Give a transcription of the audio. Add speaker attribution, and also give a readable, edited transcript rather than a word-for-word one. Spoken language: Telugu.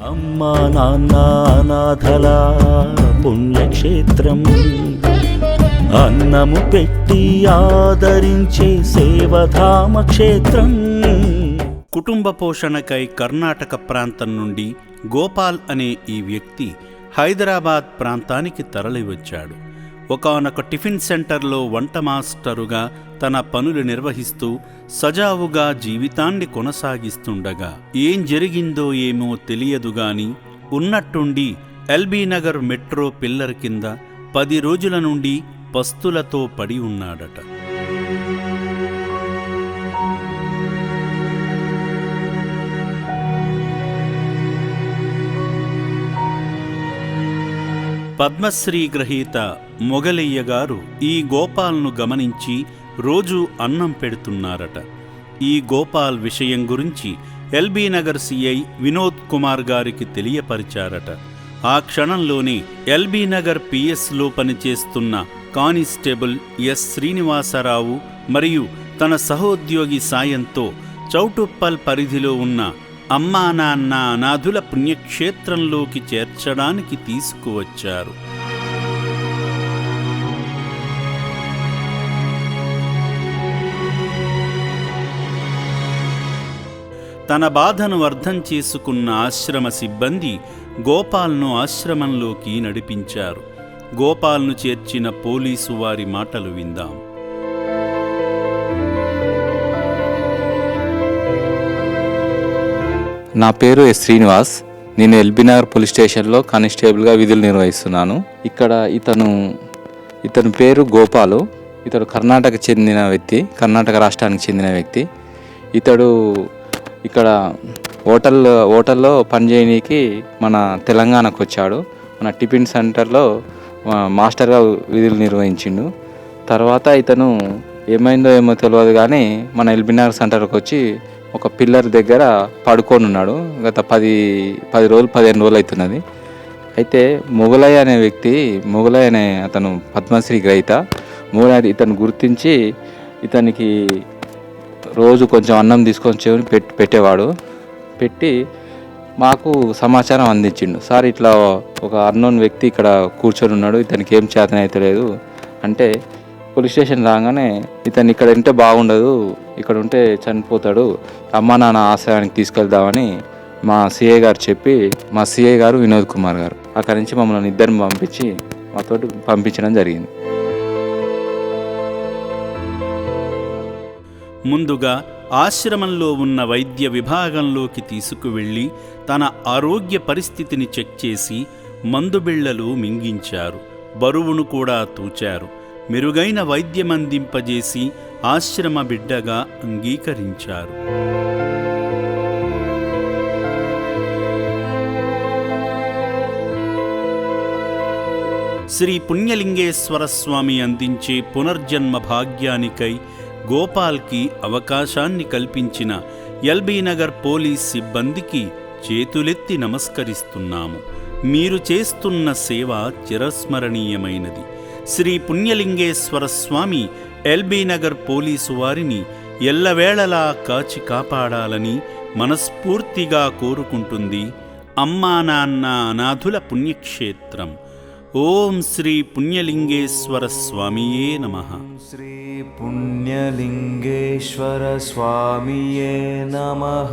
Speaker 1: అమ్మా నాన్న అనాథల పుణ్యక్షేత్రం, అన్నము పెట్టి ఆదరించే సేవధామ క్షేత్రం. కుటుంబ పోషణకై కర్ణాటక ప్రాంతం నుండి గోపాల్ అనే ఈ వ్యక్తి హైదరాబాద్ ప్రాంతానికి తరలివచ్చాడు. ఒకానొక టిఫిన్ సెంటర్లో వంట మాస్టరుగా తన పనులు నిర్వహిస్తూ సజావుగా జీవితాన్ని కొనసాగిస్తుండగా ఏం జరిగిందో ఏమో తెలియదుగాని ఉన్నట్టుండి ఎల్బీ నగర్ మెట్రో పిల్లర్ కింద 10 రోజుల నుండి పస్తులతో పడి ఉన్నాడట. పద్మశ్రీ గ్రహీత మొగలయ్య గారు ఈ గోపాల్ను గమనించి రోజూ అన్నం పెడుతున్నారట. ఈ గోపాల్ విషయం గురించి ఎల్బీ నగర్ సిఐ వినోద్ కుమార్ గారికి తెలియపరిచారట. ఆ క్షణంలోనే ఎల్బీ నగర్ పిఎస్లో పనిచేస్తున్న కానిస్టేబుల్ ఎస్ శ్రీనివాసరావు మరియు తన సహోద్యోగి సాయంతో చౌటుప్పల్ పరిధిలో ఉన్న అమ్మా నాన్న అనాథుల పుణ్యక్షేత్రంలోకి చేర్చడానికి తీసుకువచ్చారు. తన బాధను అర్థం చేసుకున్న ఆశ్రమ సిబ్బంది గోపాల్ను ఆశ్రమంలోకి నడిపించారు. గోపాల్ను చేర్చిన పోలీసు వారి మాటలు విందాం.
Speaker 2: నా పేరు ఎస్ శ్రీనివాస్. నేను ఎల్బీ నగర్ పోలీస్ స్టేషన్లో కానిస్టేబుల్గా విధులు నిర్వహిస్తున్నాను. ఇక్కడ ఇతని పేరు గోపాలు. ఇతడు కర్ణాటక చెందిన వ్యక్తి, కర్ణాటక రాష్ట్రానికి చెందిన వ్యక్తి. ఇతడు ఇక్కడ హోటల్లో పనిచేయడానికి మన తెలంగాణకు వచ్చాడు. మన టిఫిన్ సెంటర్లో మాస్టర్గా విధులు నిర్వహించిండు. తర్వాత ఇతను ఏమైందో ఏమో తెలియదు కానీ మన ఎల్బీ నగర్ సెంటర్కి వచ్చి ఒక పిల్లర్ దగ్గర పడుకొని ఉన్నాడు. గత 10 రోజులు 15 రోజులు అవుతున్నది. అయితే మొగలయ్య అనే అతను పద్మశ్రీ గ్రహీత. మొగలయ్య ఇతను గుర్తించి ఇతనికి రోజు కొంచెం అన్నం తీసుకొని పెట్టేవాడు. పెట్టి మాకు సమాచారం అందించిండు. సార్ ఇట్లా ఒక అన్నోన్ వ్యక్తి ఇక్కడ కూర్చొని ఉన్నాడు, ఇతనికి ఏం చేతన అయితే లేదు అంటే పోలీస్ స్టేషన్ రాగానే ఇతను ఇక్కడ ఉంటే బాగుండదు, ఇక్కడ ఉంటే చనిపోతాడు, అమ్మా నాన్న ఆశ్రయానికి తీసుకెళ్దామని మా సిఐ గారు చెప్పి, మా సిఐ గారు వినోద్ కుమార్ గారు అక్కడి నుంచి మమ్మల్ని ఇద్దరిని పంపించి మాతోటి పంపించడం జరిగింది.
Speaker 1: ముందుగా ఆశ్రమంలో ఉన్న వైద్య విభాగంలోకి తీసుకువెళ్ళి తన ఆరోగ్య పరిస్థితిని చెక్ చేసి మందుబిళ్లలు మింగించారు. బరువును కూడా తూచారు. మెరుగైన వైద్యమందింపజేసి ఆశ్రమ బిడ్డగా అంగీకరించారు. శ్రీ పుణ్యలింగేశ్వర స్వామి అందించే పునర్జన్మ భాగ్యానికై గోపాల్కి అవకాశాన్ని కల్పించిన ఎల్బీ నగర్ పోలీస్ సిబ్బందికి చేతులెత్తి నమస్కరిస్తున్నాము. మీరు చేస్తున్న సేవ చిరస్మరణీయమైనది. శ్రీ పుణ్యలింగేశ్వర స్వామి ఎల్బీ నగర్ పోలీసు వారిని ఎల్లవేళలా కాచి కాపాడాలని మనస్ఫూర్తిగా కోరుకుంటుంది అమ్మా నాన్న అనాథుల పుణ్యక్షేత్రం. ఓం శ్రీ పుణ్యలింగేశ్వర స్వామియే నమః.
Speaker 3: శ్రీ పుణ్యలింగేశ్వర స్వామియే నమః.